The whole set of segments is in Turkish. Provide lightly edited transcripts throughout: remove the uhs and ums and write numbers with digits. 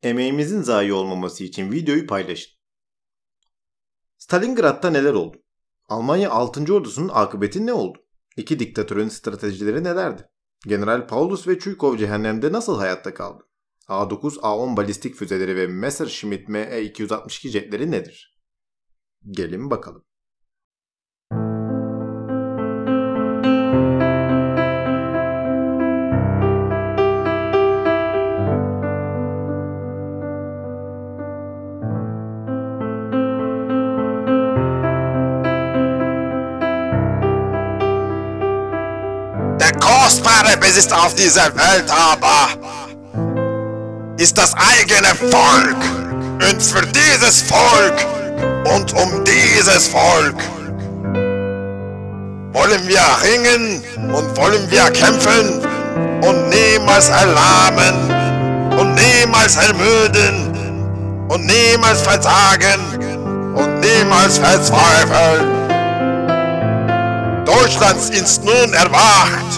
Emeğimizin zayi olmaması için videoyu paylaşın. Stalingrad'da neler oldu? Almanya 6. Ordusu'nun akıbeti ne oldu? İki diktatörün stratejileri nelerdi? General Paulus ve Çuykov cehennemde nasıl hayatta kaldı? A-9, A-10 balistik füzeleri ve Messerschmitt Me-262 jetleri nedir? Gelin bakalım. Der kostbare Besitz auf dieser Welt aber ist das eigene Volk. Und für dieses Volk und um dieses Volk wollen wir ringen und wollen wir kämpfen und niemals erlahmen und niemals ermüden und niemals versagen und niemals verzweifeln. Deutschland ist nun erwacht.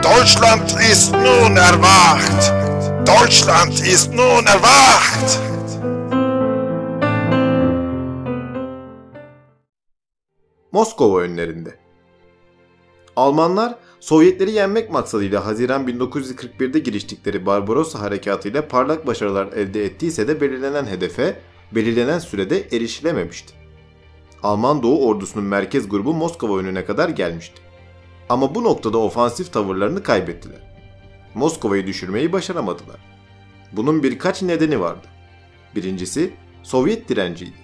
Deutschland ist nun erwacht. Deutschland ist nun erwacht. Moskova önlerinde. Almanlar Sovyetleri yenmek maksadıyla Haziran 1941'de giriştikleri Barbarossa harekatıyla parlak başarılar elde ettiyse de belirlenen hedefe belirlenen sürede erişilememişti. Alman Doğu Ordusu'nun merkez grubu Moskova önüne kadar gelmişti. Ama bu noktada ofansif tavırlarını kaybettiler. Moskova'yı düşürmeyi başaramadılar. Bunun birkaç nedeni vardı. Birincisi Sovyet direnciydi.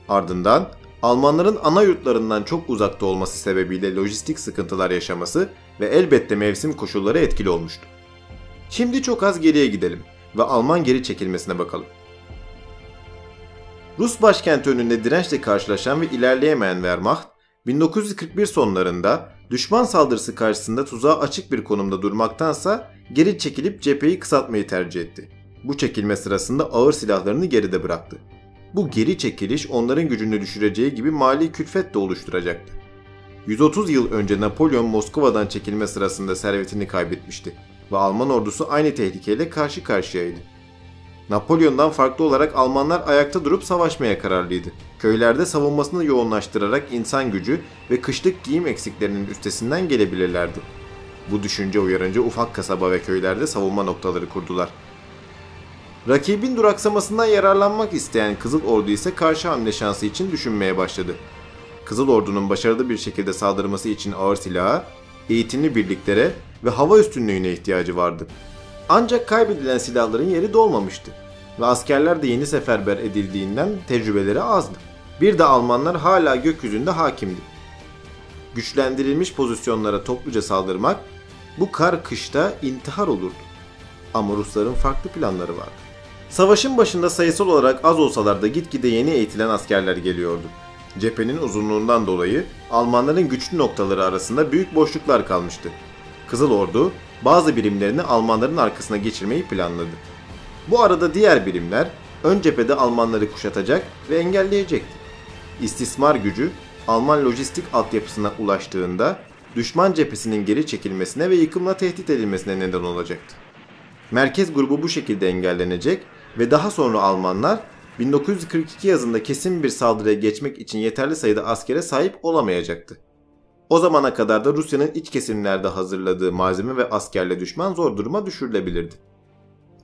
Ardından Almanların ana yurtlarından çok uzakta olması sebebiyle lojistik sıkıntılar yaşaması ve elbette mevsim koşulları etkili olmuştu. Şimdi çok az geriye gidelim ve Alman geri çekilmesine bakalım. Rus başkenti önünde dirençle karşılaşan ve ilerleyemeyen Wehrmacht, 1941 sonlarında düşman saldırısı karşısında tuzağa açık bir konumda durmaktansa geri çekilip cepheyi kısaltmayı tercih etti. Bu çekilme sırasında ağır silahlarını geride bıraktı. Bu geri çekiliş onların gücünü düşüreceği gibi mali külfet de oluşturacaktı. 130 yıl önce Napolyon Moskova'dan çekilme sırasında servetini kaybetmişti ve Alman ordusu aynı tehlikeyle karşı karşıyaydı. Napolyon'dan farklı olarak Almanlar ayakta durup savaşmaya kararlıydı. Köylerde savunmasını yoğunlaştırarak insan gücü ve kışlık giyim eksiklerinin üstesinden gelebilirlerdi. Bu düşünce uyarınca ufak kasaba ve köylerde savunma noktaları kurdular. Rakibin duraksamasından yararlanmak isteyen Kızıl Ordu ise karşı hamle şansı için düşünmeye başladı. Kızıl Ordu'nun başarılı bir şekilde saldırması için ağır silaha, eğitimli birliklere ve hava üstünlüğüne ihtiyacı vardı. Ancak kaybedilen silahların yeri dolmamıştı ve askerler de yeni seferber edildiğinden tecrübeleri azdı. Bir de Almanlar hala gökyüzünde hakimdi. Güçlendirilmiş pozisyonlara topluca saldırmak bu kar kışta intihar olurdu. Ama Rusların farklı planları vardı. Savaşın başında sayısal olarak az olsalar da gitgide yeni eğitilen askerler geliyordu. Cephenin uzunluğundan dolayı Almanların güçlü noktaları arasında büyük boşluklar kalmıştı. Kızıl Ordu bazı birimlerini Almanların arkasına geçirmeyi planladı. Bu arada diğer birimler ön cephede Almanları kuşatacak ve engelleyecekti. İstismar gücü Alman lojistik altyapısına ulaştığında düşman cephesinin geri çekilmesine ve yıkımla tehdit edilmesine neden olacaktı. Merkez grubu bu şekilde engellenecek ve daha sonra Almanlar 1942 yazında kesin bir saldırıya geçmek için yeterli sayıda askere sahip olamayacaktı. O zamana kadar da Rusya'nın iç kesimlerde hazırladığı malzeme ve askerle düşman zor duruma düşürülebilirdi.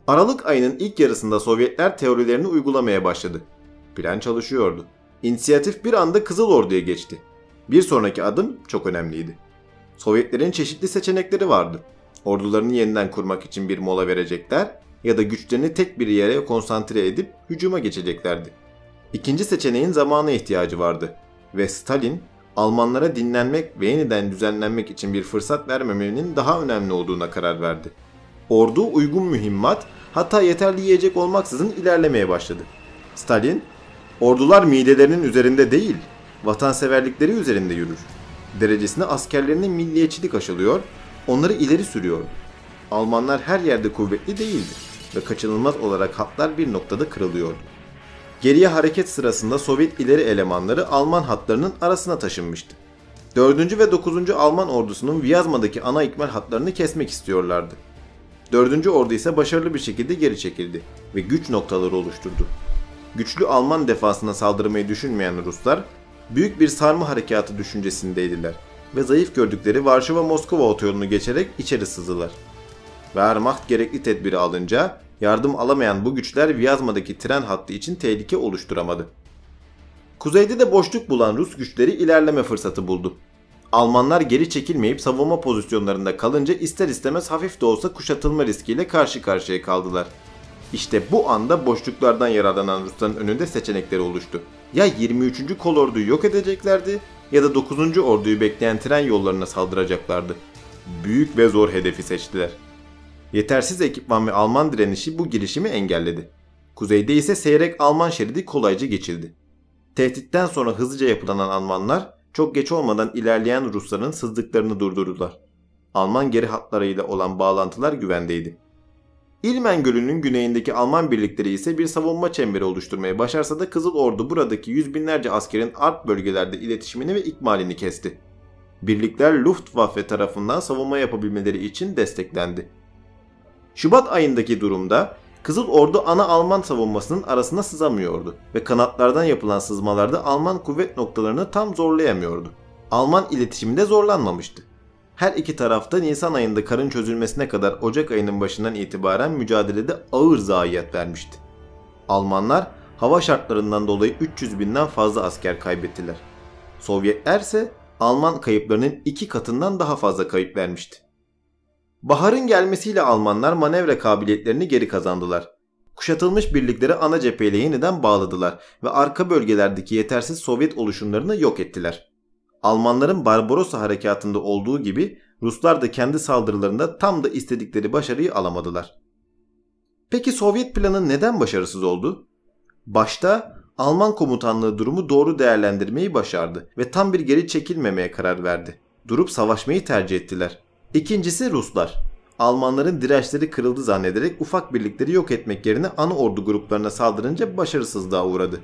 Aralık ayının ilk yarısında Sovyetler teorilerini uygulamaya başladı. Plan çalışıyordu. İnisiyatif bir anda Kızıl Ordu'ya geçti. Bir sonraki adım çok önemliydi. Sovyetlerin çeşitli seçenekleri vardı. Ordularını yeniden kurmak için bir mola verecekler ya da güçlerini tek bir yere konsantre edip hücuma geçeceklerdi. İkinci seçeneğin zamana ihtiyacı vardı ve Stalin Almanlara dinlenmek ve yeniden düzenlenmek için bir fırsat vermemenin daha önemli olduğuna karar verdi. Ordu uygun mühimmat, hatta yeterli yiyecek olmaksızın ilerlemeye başladı. Stalin, ordular midelerinin üzerinde değil, vatanseverlikleri üzerinde yürür derecesine askerlerine milliyetçilik aşılıyor, onları ileri sürüyordu. Almanlar her yerde kuvvetli değildi ve kaçınılmaz olarak hatlar bir noktada kırılıyordu. Geriye hareket sırasında Sovyet ileri elemanları Alman hatlarının arasına taşınmıştı. 4. ve 9. Alman ordusunun Viyazma'daki ana ikmal hatlarını kesmek istiyorlardı. 4. Ordu ise başarılı bir şekilde geri çekildi ve güç noktaları oluşturdu. Güçlü Alman defasına saldırmayı düşünmeyen Ruslar büyük bir sarma harekatı düşüncesindeydiler ve zayıf gördükleri Varşova-Moskova otoyolunu geçerek içeri sızdılar. Wehrmacht gerekli tedbiri alınca yardım alamayan bu güçler Vyazma'daki tren hattı için tehlike oluşturamadı. Kuzeyde de boşluk bulan Rus güçleri ilerleme fırsatı buldu. Almanlar geri çekilmeyip savunma pozisyonlarında kalınca ister istemez hafif de olsa kuşatılma riskiyle karşı karşıya kaldılar. İşte bu anda boşluklardan yararlanan Rusların önünde seçenekleri oluştu. Ya 23. Kolordu'yu yok edeceklerdi ya da 9. Ordu'yu bekleyen tren yollarına saldıracaklardı. Büyük ve zor hedefi seçtiler. Yetersiz ekipman ve Alman direnişi bu girişimi engelledi. Kuzeyde ise seyrek Alman şeridi kolayca geçildi. Tehditten sonra hızlıca yapılanan Almanlar çok geç olmadan ilerleyen Rusların sızdıklarını durdurdular. Alman geri hatlarıyla olan bağlantılar güvendeydi. İlmen Gölü'nün güneyindeki Alman birlikleri ise bir savunma çemberi oluşturmayı başarsa da Kızıl Ordu buradaki yüz binlerce askerin Alp bölgelerde iletişimini ve ikmalini kesti. Birlikler Luftwaffe tarafından savunma yapabilmeleri için desteklendi. Şubat ayındaki durumda Kızıl Ordu ana Alman savunmasının arasına sızamıyordu ve kanatlardan yapılan sızmalarda Alman kuvvet noktalarını tam zorlayamıyordu. Alman iletişimi de zorlanmamıştı. Her iki tarafta Nisan ayında karın çözülmesine kadar Ocak ayının başından itibaren mücadelede ağır zayiat vermişti. Almanlar hava şartlarından dolayı 300 binden fazla asker kaybettiler. Sovyetler ise Alman kayıplarının 2 katından daha fazla kayıp vermişti. Baharın gelmesiyle Almanlar manevra kabiliyetlerini geri kazandılar. Kuşatılmış birlikleri ana cepheyle yeniden bağladılar ve arka bölgelerdeki yetersiz Sovyet oluşumlarını yok ettiler. Almanların Barbarossa harekatında olduğu gibi Ruslar da kendi saldırılarında tam da istedikleri başarıyı alamadılar. Peki Sovyet planı neden başarısız oldu? Başta Alman komutanlığı durumu doğru değerlendirmeyi başardı ve tam bir geri çekilmemeye karar verdi. Durup savaşmayı tercih ettiler. İkincisi Ruslar. Almanların dirençleri kırıldı zannederek ufak birlikleri yok etmek yerine ana ordu gruplarına saldırınca başarısızlığa uğradı.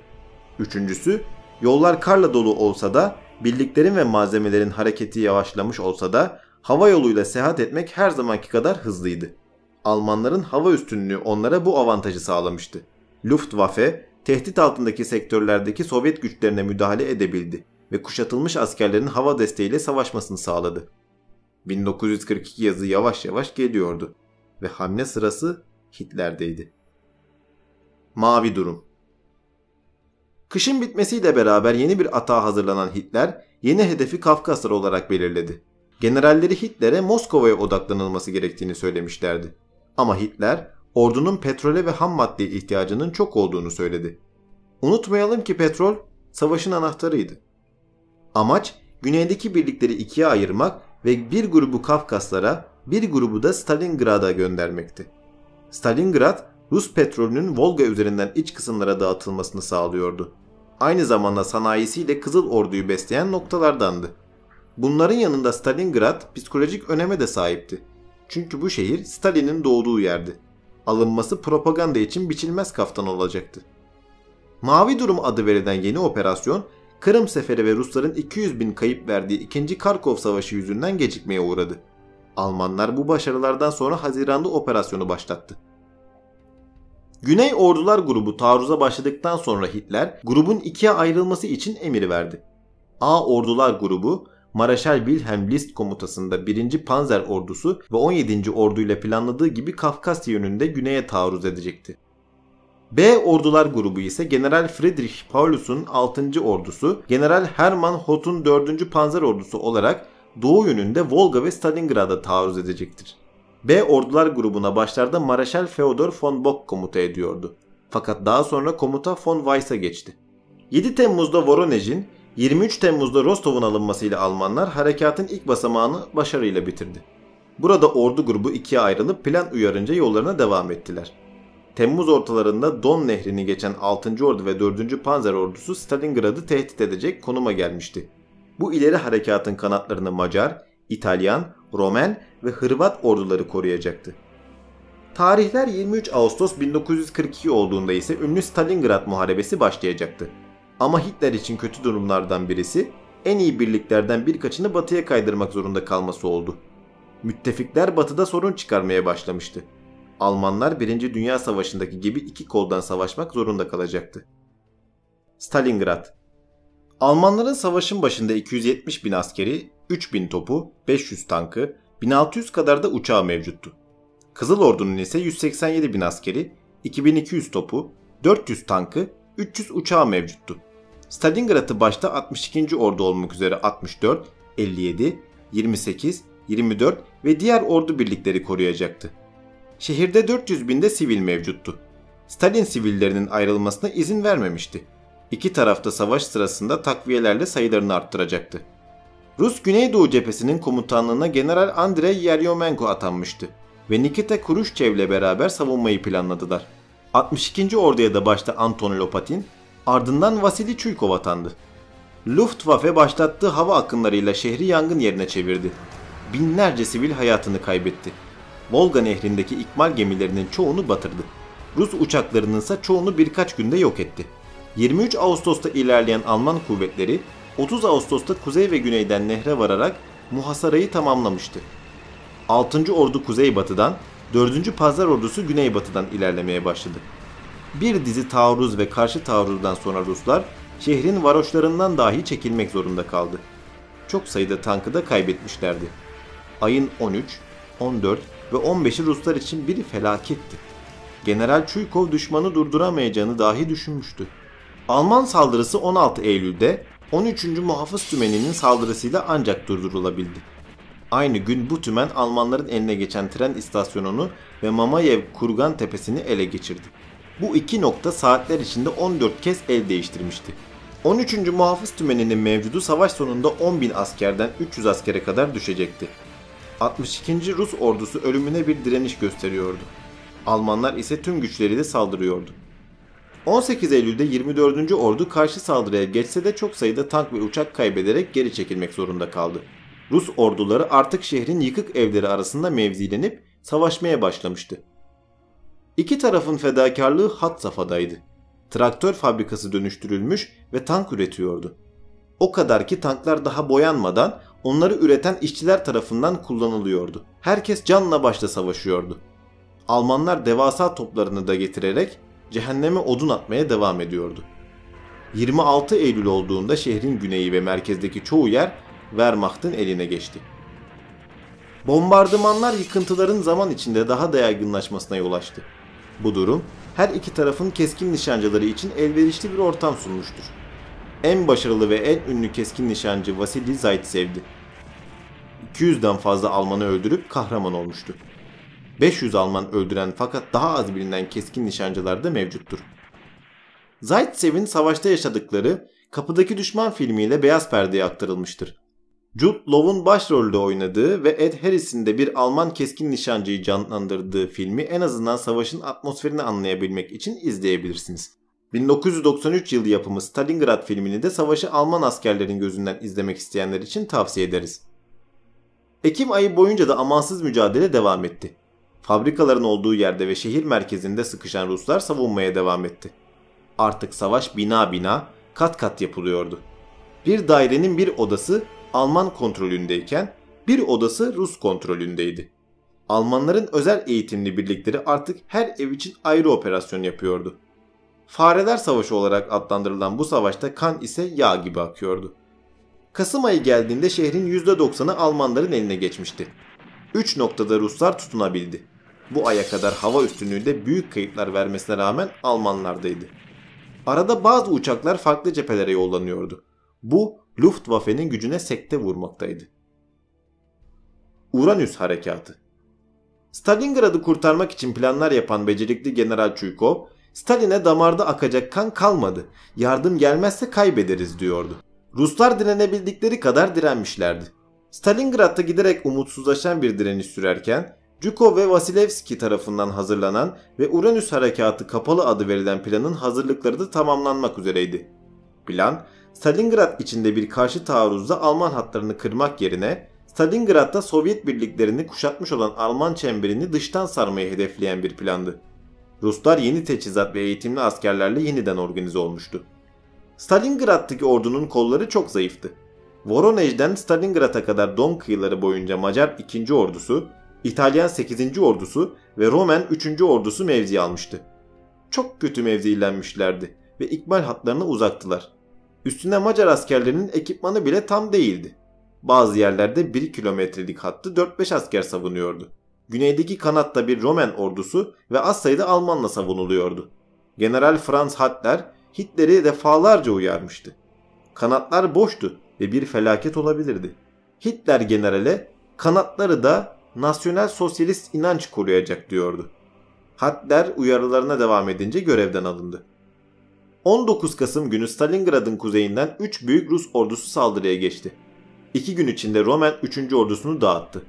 Üçüncüsü, yollar karla dolu olsa da birliklerin ve malzemelerin hareketi yavaşlamış olsa da hava yoluyla seyahat etmek her zamanki kadar hızlıydı. Almanların hava üstünlüğü onlara bu avantajı sağlamıştı. Luftwaffe, tehdit altındaki sektörlerdeki Sovyet güçlerine müdahale edebildi ve kuşatılmış askerlerin hava desteğiyle savaşmasını sağladı. 1942 yazı yavaş yavaş geliyordu ve hamle sırası Hitler'deydi. Mavi durum. Kışın bitmesiyle beraber yeni bir atağa hazırlanan Hitler yeni hedefi Kafkaslar olarak belirledi. Generalleri Hitler'e Moskova'ya odaklanılması gerektiğini söylemişlerdi. Ama Hitler ordunun petrole ve ham maddeye ihtiyacının çok olduğunu söyledi. Unutmayalım ki petrol savaşın anahtarıydı. Amaç güneydeki birlikleri ikiye ayırmak ve bir grubu Kafkaslara, bir grubu da Stalingrad'a göndermekti. Stalingrad, Rus petrolünün Volga üzerinden iç kısımlara dağıtılmasını sağlıyordu. Aynı zamanda sanayisiyle Kızıl Ordu'yu besleyen noktalardandı. Bunların yanında Stalingrad psikolojik öneme de sahipti. Çünkü bu şehir Stalin'in doğduğu yerdi. Alınması propaganda için biçilmez kaftan olacaktı. Mavi Durum adı verilen yeni operasyon, Kırım Seferi ve Rusların 200 bin kayıp verdiği 2. Karkov Savaşı yüzünden gecikmeye uğradı. Almanlar bu başarılardan sonra Haziran'da operasyonu başlattı. Güney Ordular grubu taarruza başladıktan sonra Hitler grubun ikiye ayrılması için emir verdi. A Ordular grubu Mareşal Wilhelm List komutasında 1. Panzer Ordusu ve 17. Ordu ile planladığı gibi Kafkasya yönünde güneye taarruz edecekti. B Ordular grubu ise General Friedrich Paulus'un 6. Ordusu, General Hermann Hoth'un 4. Panzer Ordusu olarak doğu yönünde Volga ve Stalingrad'a taarruz edecektir. B Ordular grubuna başlarda Mareşal Feodor von Bock komuta ediyordu. Fakat daha sonra komuta von Weiss'a geçti. 7 Temmuz'da Voronezh'in, 23 Temmuz'da Rostov'un alınmasıyla Almanlar harekatın ilk basamağını başarıyla bitirdi. Burada ordu grubu ikiye ayrılıp plan uyarınca yollarına devam ettiler. Temmuz ortalarında Don Nehri'ni geçen 6. Ordu ve 4. Panzer Ordusu Stalingrad'ı tehdit edecek konuma gelmişti. Bu ileri harekatın kanatlarını Macar, İtalyan, Romen ve Hırvat orduları koruyacaktı. Tarihler 23 Ağustos 1942 olduğunda ise ünlü Stalingrad Muharebesi başlayacaktı. Ama Hitler için kötü durumlardan birisi en iyi birliklerden birkaçını batıya kaydırmak zorunda kalması oldu. Müttefikler batıda sorun çıkarmaya başlamıştı. Almanlar 1. Dünya Savaşı'ndaki gibi iki koldan savaşmak zorunda kalacaktı. Stalingrad. Almanların savaşın başında 270 bin askeri, 3000 topu, 500 tankı, 1600 kadar da uçağı mevcuttu. Kızıl Ordu'nun ise 187 bin askeri, 2200 topu, 400 tankı, 300 uçağı mevcuttu. Stalingrad'ı başta 62. Ordu olmak üzere 64, 57, 28, 24 ve diğer ordu birlikleri koruyacaktı. Şehirde 400 bin de sivil mevcuttu. Stalin sivillerinin ayrılmasına izin vermemişti. İki tarafta savaş sırasında takviyelerle sayılarını arttıracaktı. Rus Güneydoğu Cephesi'nin komutanlığına General Andrei Yeryomenko atanmıştı ve Nikita Khrushchev ile beraber savunmayı planladılar. 62. Orduya da başta Anton Lopatin, ardından Vasili Chuykov atandı. Luftwaffe başlattığı hava akınlarıyla şehri yangın yerine çevirdi. Binlerce sivil hayatını kaybetti. Volga Nehri'ndeki ikmal gemilerinin çoğunu batırdı. Rus uçaklarının ise çoğunu birkaç günde yok etti. 23 Ağustos'ta ilerleyen Alman kuvvetleri 30 Ağustos'ta kuzey ve güneyden nehre vararak muhasarayı tamamlamıştı. 6. Ordu kuzeybatıdan, 4. Pazar Ordusu güneybatıdan ilerlemeye başladı. Bir dizi taarruz ve karşı taarruzdan sonra Ruslar şehrin varoşlarından dahi çekilmek zorunda kaldı. Çok sayıda tankı da kaybetmişlerdi. Ayın 13, 14 ve 15'i Ruslar için bir felaketti. General Chuykov düşmanı durduramayacağını dahi düşünmüştü. Alman saldırısı 16 Eylül'de 13. Muhafız Tümeni'nin saldırısıyla ancak durdurulabildi. Aynı gün bu tümen Almanların eline geçen tren istasyonunu ve Mamayev Kurgan tepesini ele geçirdi. Bu iki nokta saatler içinde 14 kez el değiştirmişti. 13. Muhafız Tümeni'nin mevcudu savaş sonunda 10.000 askerden 300 askere kadar düşecekti. 62. Rus ordusu ölümüne bir direniş gösteriyordu. Almanlar ise tüm güçleriyle saldırıyordu. 18 Eylül'de 24. Ordu karşı saldırıya geçse de çok sayıda tank ve uçak kaybederek geri çekilmek zorunda kaldı. Rus orduları artık şehrin yıkık evleri arasında mevzilenip savaşmaya başlamıştı. İki tarafın fedakarlığı had safhadaydı. Traktör fabrikası dönüştürülmüş ve tank üretiyordu. O kadar ki tanklar daha boyanmadan onları üreten işçiler tarafından kullanılıyordu. Herkes canla başla savaşıyordu. Almanlar devasa toplarını da getirerek cehenneme odun atmaya devam ediyordu. 26 Eylül olduğunda şehrin güneyi ve merkezdeki çoğu yer Wehrmacht'ın eline geçti. Bombardımanlar yıkıntıların zaman içinde daha da yaygınlaşmasına yol açtı. Bu durum her iki tarafın keskin nişancıları için elverişli bir ortam sunmuştur. En başarılı ve en ünlü keskin nişancı Vasili Zaitsev'di. 200'den fazla Almanı öldürüp kahraman olmuştu. 500 Alman öldüren fakat daha az bilinen keskin nişancılar da mevcuttur. Zaitsev'in savaşta yaşadıkları Kapıdaki Düşman filmiyle beyaz perdeye aktarılmıştır. Jude Law'un başrolde oynadığı ve Ed Harris'in de bir Alman keskin nişancıyı canlandırdığı filmi en azından savaşın atmosferini anlayabilmek için izleyebilirsiniz. 1993 yılı yapımı Stalingrad filmini de savaşı Alman askerlerin gözünden izlemek isteyenler için tavsiye ederiz. Ekim ayı boyunca da amansız mücadele devam etti. Fabrikaların olduğu yerde ve şehir merkezinde sıkışan Ruslar savunmaya devam etti. Artık savaş bina bina, kat kat yapılıyordu. Bir dairenin bir odası Alman kontrolündeyken bir odası Rus kontrolündeydi. Almanların özel eğitimli birlikleri artık her ev için ayrı operasyon yapıyordu. Fareler Savaşı olarak adlandırılan bu savaşta kan ise yağ gibi akıyordu. Kasım ayı geldiğinde şehrin %90'ı Almanların eline geçmişti. 3 noktada Ruslar tutunabildi. Bu aya kadar hava üstünlüğünde büyük kayıplar vermesine rağmen Almanlardaydı. Arada bazı uçaklar farklı cephelere yollanıyordu. Bu Luftwaffe'nin gücüne sekte vurmaktaydı. Uranüs Harekatı. Stalingrad'ı kurtarmak için planlar yapan becerikli General Chuykov, Stalin'e damarda akacak kan kalmadı, yardım gelmezse kaybederiz diyordu. Ruslar direnebildikleri kadar direnmişlerdi. Stalingrad'da giderek umutsuzlaşan bir direniş sürerken, Zhukov ve Vasilevski tarafından hazırlanan ve Uranüs Harekatı Kapalı adı verilen planın hazırlıkları da tamamlanmak üzereydi. Plan, Stalingrad içinde bir karşı taarruzda Alman hatlarını kırmak yerine Stalingrad'da Sovyet birliklerini kuşatmış olan Alman çemberini dıştan sarmayı hedefleyen bir plandı. Ruslar yeni teçhizat ve eğitimli askerlerle yeniden organize olmuştu. Stalingrad'daki ordunun kolları çok zayıftı. Voronezh'den Stalingrad'a kadar Don kıyıları boyunca Macar 2. ordusu, İtalyan 8. ordusu ve Romen 3. ordusu mevzi almıştı. Çok kötü mevzilenmişlerdi ve ikmal hatlarına uzaktılar. Üstüne Macar askerlerinin ekipmanı bile tam değildi. Bazı yerlerde 1 kilometrelik hattı 4-5 asker savunuyordu. Güneydeki kanatta bir Romen ordusu ve az sayıda Almanla savunuluyordu. General Franz Hattler Hitler'i defalarca uyarmıştı. Kanatlar boştu ve bir felaket olabilirdi. Hitler generale kanatları da nasyonel sosyalist inanç koruyacak diyordu. Hattler uyarılarına devam edince görevden alındı. 19 Kasım günü Stalingrad'ın kuzeyinden 3 büyük Rus ordusu saldırıya geçti. 2 gün içinde Romen 3. ordusunu dağıttı.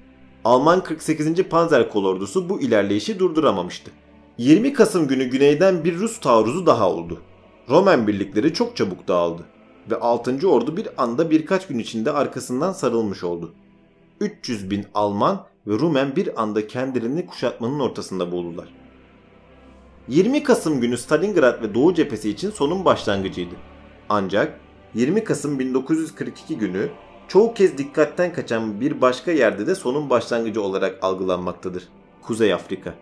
Alman 48. Panzer Kolordusu bu ilerleyişi durduramamıştı. 20 Kasım günü güneyden bir Rus taarruzu daha oldu. Romen birlikleri çok çabuk dağıldı ve 6. ordu bir anda birkaç gün içinde arkasından sarılmış oldu. 300.000 Alman ve Rumen bir anda kendilerini kuşatmanın ortasında buldular. 20 Kasım günü Stalingrad ve Doğu cephesi için sonun başlangıcıydı. Ancak 20 Kasım 1942 günü çoğu kez dikkatten kaçan bir başka yerde de sonun başlangıcı olarak algılanmaktadır. Kuzey Afrika.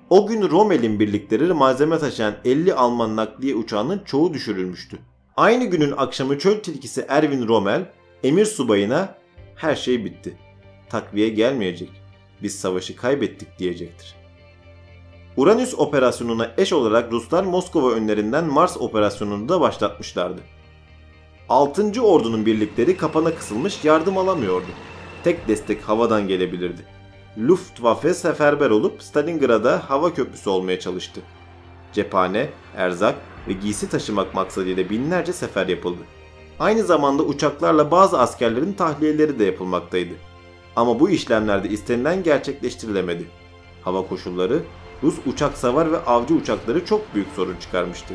O gün Rommel'in birlikleri malzeme taşıyan 50 Alman nakliye uçağının çoğu düşürülmüştü. Aynı günün akşamı çöl tilkisi Erwin Rommel, emir subayına "Her şey bitti. Takviye gelmeyecek. Biz savaşı kaybettik" diyecektir. Uranüs operasyonuna eş olarak Ruslar Moskova önlerinden Mars operasyonunu da başlatmışlardı. 6. ordunun birlikleri kapana kısılmış, yardım alamıyordu. Tek destek havadan gelebilirdi. Luftwaffe seferber olup Stalingrad'a hava köprüsü olmaya çalıştı. Cephane, erzak ve giysi taşımak maksadıyla binlerce sefer yapıldı. Aynı zamanda uçaklarla bazı askerlerin tahliyeleri de yapılmaktaydı. Ama bu işlemlerde istenilen gerçekleştirilemedi. Hava koşulları Rus uçak savar ve avcı uçakları çok büyük sorun çıkarmıştı.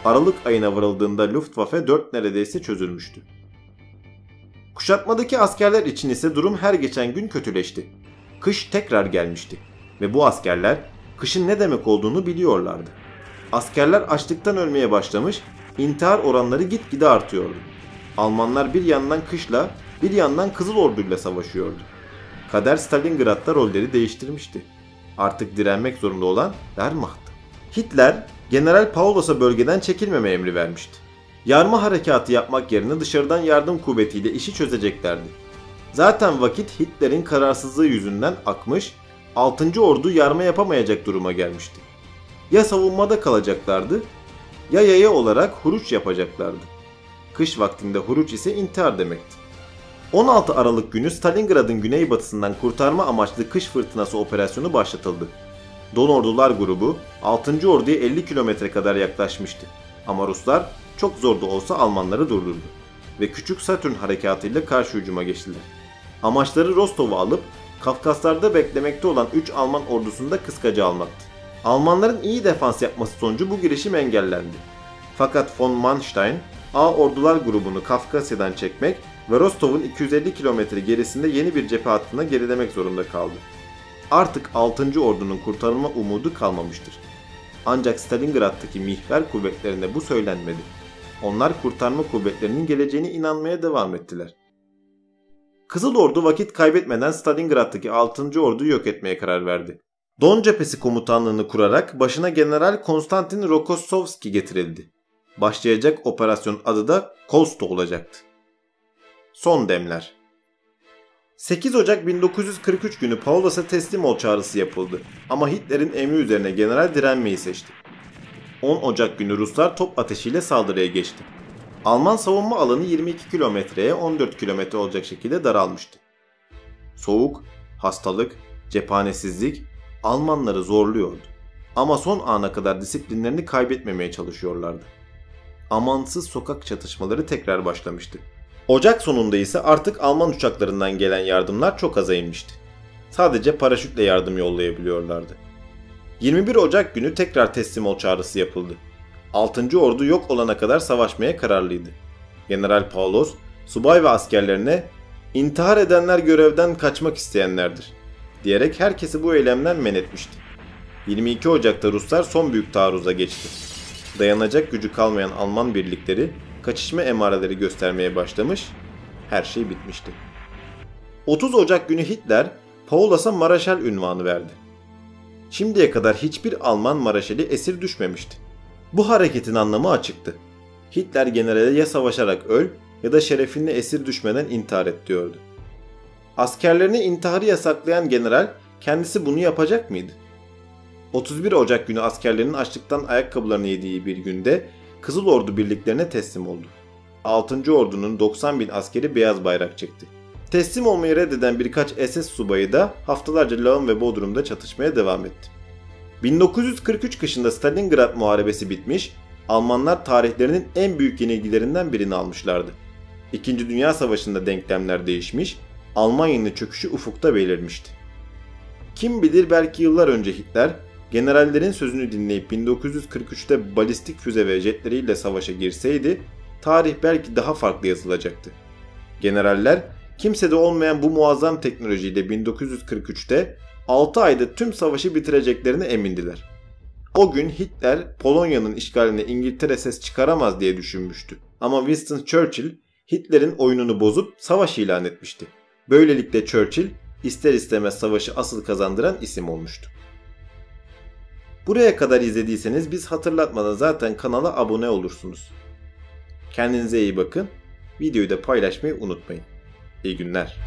Aralık ayına varıldığında Luftwaffe 4 neredeyse çözülmüştü. Kuşatmadaki askerler için ise durum her geçen gün kötüleşti. Kış tekrar gelmişti ve bu askerler kışın ne demek olduğunu biliyorlardı. Askerler açlıktan ölmeye başlamış, intihar oranları gitgide artıyordu. Almanlar bir yandan kışla, bir yandan Kızıl Ordu'yla savaşıyordu. Kader Stalingrad'da rolleri değiştirmişti. Artık direnmek zorunda olan Wehrmacht'tı. Hitler, General Paulos'a bölgeden çekilmeme emri vermişti. Yarma harekatı yapmak yerine dışarıdan yardım kuvvetiyle işi çözeceklerdi. Zaten vakit Hitler'in kararsızlığı yüzünden akmış, 6. ordu yarma yapamayacak duruma gelmişti. Ya savunmada kalacaklardı ya yaya olarak huruç yapacaklardı. Kış vaktinde huruç ise intihar demekti. 16 Aralık günü Stalingrad'ın güneybatısından kurtarma amaçlı kış fırtınası operasyonu başlatıldı. Don Ordular grubu 6. orduya 50 kilometre kadar yaklaşmıştı. Ama Ruslar çok zor da olsa Almanları durdurdu ve Küçük Satürn harekatıyla karşı hücuma geçtiler. Amaçları Rostov'u alıp Kafkaslar'da beklemekte olan 3 Alman ordusunu da kıskaca almaktı. Almanların iyi defans yapması sonucu bu girişim engellendi. Fakat von Manstein, A ordular grubunu Kafkasya'dan çekmek ve Rostov'un 250 kilometre gerisinde yeni bir cephe hattına gerilemek zorunda kaldı. Artık 6. ordunun kurtarılma umudu kalmamıştır. Ancak Stalingrad'daki mihver kuvvetlerine bu söylenmedi. Onlar kurtarma kuvvetlerinin geleceğine inanmaya devam ettiler. Kızıl Ordu vakit kaybetmeden Stalingrad'daki 6. orduyu yok etmeye karar verdi. Don cephesi komutanlığını kurarak başına General Konstantin Rokossovski getirildi. Başlayacak operasyon adı da Kolsto olacaktı. Son demler. 8 Ocak 1943 günü Paulos'a teslim ol çağrısı yapıldı ama Hitler'in emri üzerine general direnmeyi seçti. 10 Ocak günü Ruslar top ateşiyle saldırıya geçti. Alman savunma alanı 22 kilometreye 14 kilometre olacak şekilde daralmıştı. Soğuk, hastalık, cephanesizlik Almanları zorluyordu. Ama son ana kadar disiplinlerini kaybetmemeye çalışıyorlardı. Amansız sokak çatışmaları tekrar başlamıştı. Ocak sonunda ise artık Alman uçaklarından gelen yardımlar çok aza inmişti. Sadece paraşütle yardım yollayabiliyorlardı. 21 Ocak günü tekrar teslim ol çağrısı yapıldı. 6. ordu yok olana kadar savaşmaya kararlıydı. General Paulos, subay ve askerlerine "İntihar edenler görevden kaçmak isteyenlerdir" diyerek herkesi bu eylemden men etmişti. 22 Ocak'ta Ruslar son büyük taarruza geçti. Dayanacak gücü kalmayan Alman birlikleri kaçışma emareleri göstermeye başlamış, her şey bitmişti. 30 Ocak günü Hitler, Paulus'a Maraşal unvanı verdi. Şimdiye kadar hiçbir Alman Maraşali esir düşmemişti. Bu hareketin anlamı açıktı. Hitler generale ya savaşarak öl ya da şerefinle esir düşmeden intihar et diyordu. Askerlerini intiharı yasaklayan general kendisi bunu yapacak mıydı? 31 Ocak günü askerlerinin açlıktan ayakkabılarını yediği bir günde Kızıl Ordu birliklerine teslim oldu. 6. Ordu'nun 90.000 askeri beyaz bayrak çekti. Teslim olmayı reddeden birkaç SS subayı da haftalarca lağım ve Bodrum'da çatışmaya devam etti. 1943 kışında Stalingrad Muharebesi bitmiş, Almanlar tarihlerinin en büyük yenilgilerinden birini almışlardı. İkinci Dünya Savaşı'nda denklemler değişmiş, Almanya'nın çöküşü ufukta belirmişti. Kim bilir belki yıllar önce Hitler, generallerin sözünü dinleyip 1943'te balistik füze ve jetleriyle savaşa girseydi, tarih belki daha farklı yazılacaktı. Generaller, kimsede olmayan bu muazzam teknolojiyle 1943'te 6 ayda tüm savaşı bitireceklerine emindiler. O gün Hitler, Polonya'nın işgaline İngiltere ses çıkaramaz diye düşünmüştü. Ama Winston Churchill, Hitler'in oyununu bozup savaş ilan etmişti. Böylelikle Churchill, ister istemez savaşı asıl kazandıran isim olmuştu. Buraya kadar izlediyseniz biz hatırlatmadan zaten kanala abone olursunuz. Kendinize iyi bakın, videoyu da paylaşmayı unutmayın. İyi günler.